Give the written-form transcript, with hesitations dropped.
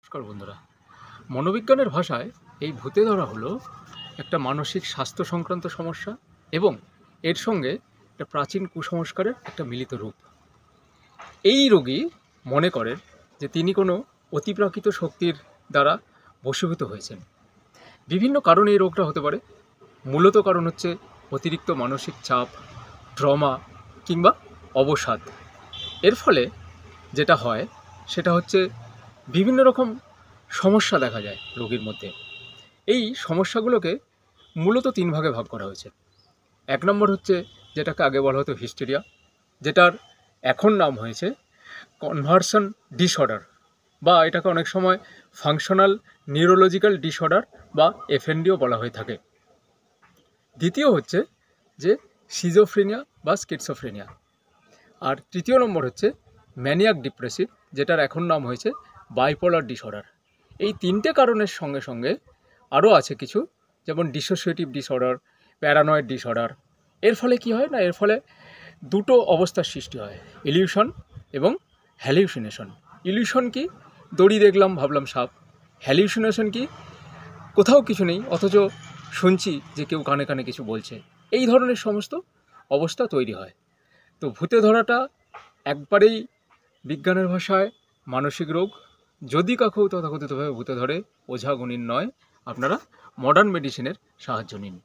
নমস্কার বন্ধুরা, মনোবিজ্ঞানের ভাষায় এই ভূতে ধরা হলো একটা মানসিক স্বাস্থ্য সংক্রান্ত সমস্যা এবং এর সঙ্গে একটা প্রাচীন কুসংস্কারের একটা মিলিত রূপ। এই রোগী মনে করেন যে তিনি কোনো অতিপ্রাকৃত শক্তির দ্বারা বশীভূত হয়েছেন। বিভিন্ন কারণে এই রোগটা হতে পারে। মূলত কারণ হচ্ছে অতিরিক্ত মানসিক চাপ, ট্রমা কিংবা অবসাদ। এর ফলে যেটা হয় সেটা হচ্ছে বিভিন্ন রকম সমস্যা দেখা যায় রোগীর মধ্যে। এই সমস্যাগুলোকে মূলত তিন ভাগে ভাগ করা হয়েছে। এক নম্বর হচ্ছে যেটাকে আগে বলা হতো হিস্টেরিয়া, যেটার এখন নাম হয়েছে কনভার্সন ডিসঅর্ডার, বা এটাকে অনেক সময় ফাংশনাল নিউরোলজিক্যাল ডিসঅর্ডার বা এফএনডিও বলা হয়ে থাকে। দ্বিতীয় হচ্ছে যে সিজোফ্রেনিয়া বা স্কিজোফ্রেনিয়া। আর তৃতীয় নম্বর হচ্ছে ম্যানিয়াক ডিপ্রেসিভ, যেটার এখন নাম হয়েছে বাইপোলার ডিসঅর্ডার। এই তিনটে কারণের সঙ্গে সঙ্গে আরও আছে কিছু, যেমন ডিসোসিয়েটিভ ডিসঅর্ডার, প্যারানয়েড ডিসঅর্ডার। এর ফলে কি হয় না, এর ফলে দুটো অবস্থার সৃষ্টি হয়, ইলিউশন এবং হ্যালিউসিনেশন। ইলিউশন কি, দড়ি দেখলাম ভাবলাম সাপ। হ্যালিউসিনেশন কি, কোথাও কিছু নেই অথচ শুনছি যে কেউ কানে কানে কিছু বলছে। এই ধরনের সমস্ত অবস্থা তৈরি হয়। তো ভূতে ধরাটা একবারেই বিজ্ঞানের ভাষায় মানসিক রোগ। যদি কাউকেও তথাকথিতভাবে ভূতে ধরে, ওঝা গুণিন নয়, আপনারা মডার্ন মেডিসিনের সাহায্য নিন।